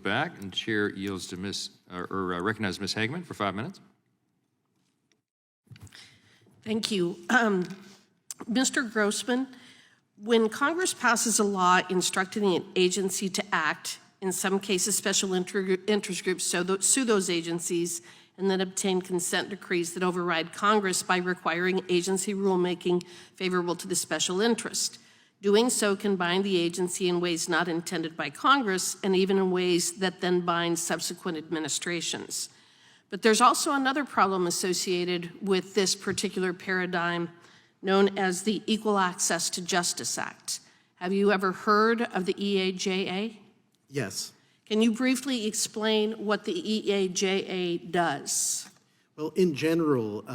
back, and the chair yields to recognizes Ms. Hageman for 5 minutes. Thank you. Mr. Grossman, when Congress passes a law instructing an agency to act, in some cases special interest groups sue those agencies and then obtain consent decrees that override Congress by requiring agency rulemaking favorable to the special interest. Doing so can bind the agency in ways not intended by Congress and even in ways that then bind subsequent administrations. But there's also another problem associated with this particular paradigm known as the Equal Access to Justice Act. Have you ever heard of the EAJA? Yes. Can you briefly explain what the EAJA does? Well, in general,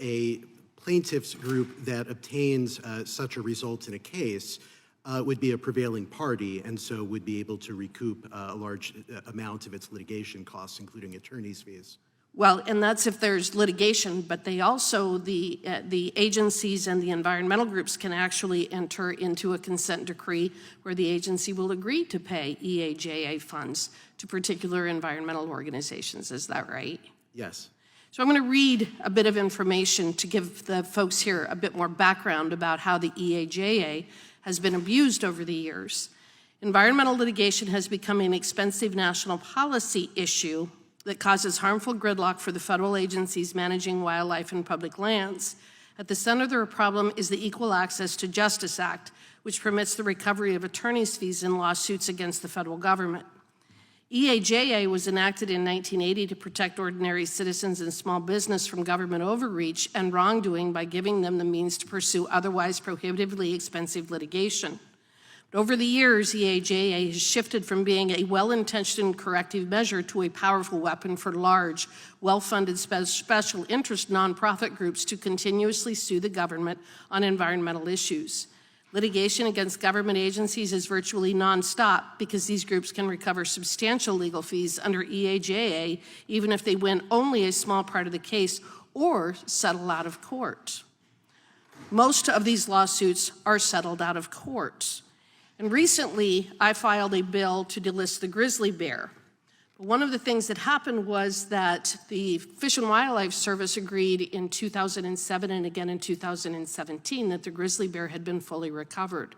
a plaintiff's group that obtains such a result in a case would be a prevailing party and so would be able to recoup a large amount of its litigation costs, including attorney's fees. Well, and that's if there's litigation, but they also, the agencies and the environmental groups can actually enter into a consent decree where the agency will agree to pay EAJA funds to particular environmental organizations. Is that right? Yes. So I'm going to read a bit of information to give the folks here a bit more background about how the EAJA has been abused over the years. Environmental litigation has become an expensive national policy issue that causes harmful gridlock for the federal agencies managing wildlife and public lands. At the center of the problem is the Equal Access to Justice Act, which permits the recovery of attorney's fees in lawsuits against the federal government. EAJA was enacted in 1980 to protect ordinary citizens and small business from government overreach and wrongdoing by giving them the means to pursue otherwise prohibitively expensive litigation. But over the years, EAJA has shifted from being a well-intentioned corrective measure to a powerful weapon for large, well-funded special interest nonprofit groups to continuously sue the government on environmental issues. Litigation against government agencies is virtually nonstop because these groups can recover substantial legal fees under EAJA even if they win only a small part of the case or settle out of court. Most of these lawsuits are settled out of court. And recently, I filed a bill to delist the grizzly bear. One of the things that happened was that the Fish and Wildlife Service agreed in 2007 and again in 2017 that the grizzly bear had been fully recovered.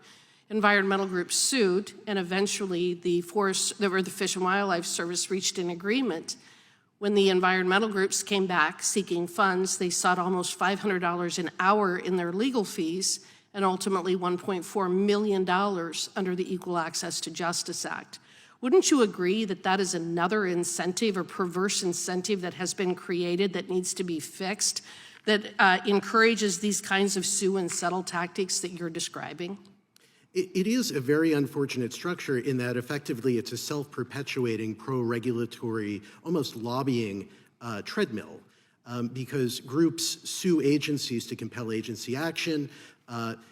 Environmental groups sued, and eventually the Fish and Wildlife Service reached an agreement. When the environmental groups came back seeking funds, they sought almost $500 an hour in their legal fees, and ultimately $1.4 million under the Equal Access to Justice Act. Wouldn't you agree that that is another incentive or perverse incentive that has been created that needs to be fixed, that encourages these kinds of sue and settle tactics that you're describing? It is a very unfortunate structure in that effectively it's a self-perpetuating pro-regulatory, almost lobbying treadmill because groups sue agencies to compel agency action.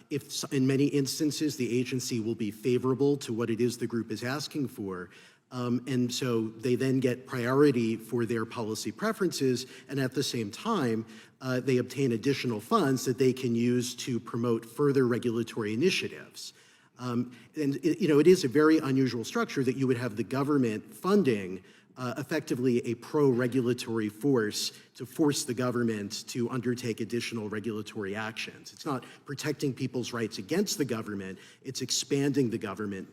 If in many instances the agency will be favorable to what it is the group is asking for, and so they then get priority for their policy preferences, and at the same time they obtain additional funds that they can use to promote further regulatory initiatives. It is a very unusual structure that you would have the government funding effectively a pro-regulatory force to force the government to undertake additional regulatory actions. It's not protecting people's rights against the government, it's expanding the government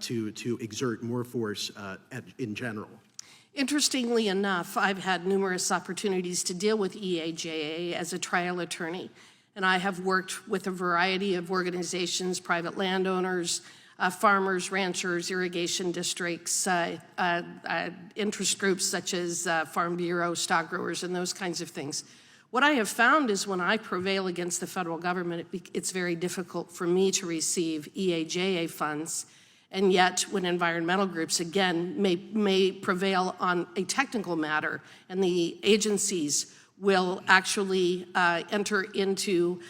to exert more force in general. Interestingly enough, I've had numerous opportunities to deal with EAJA as a trial attorney, and I have worked with a variety of organizations, private landowners, farmers, ranchers, irrigation districts, interest groups such as Farm Bureau, stock growers, and those kinds of things. What I have found is when I prevail against the federal government, it's very difficult for me to receive EAJA funds, and yet when environmental groups, again, may prevail on a technical matter, and the agencies will actually enter into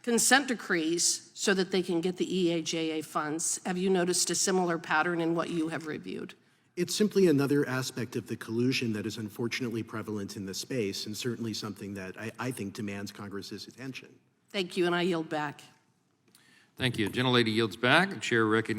consent decrees so that they can get the EAJA funds. Have you noticed a similar pattern in what you have reviewed? It's simply another aspect of the collusion that is unfortunately prevalent in the space, and certainly something that I think demands Congress's attention. Thank you, and I yield back. Thank you. Gentlelady yields back. The chair recognizes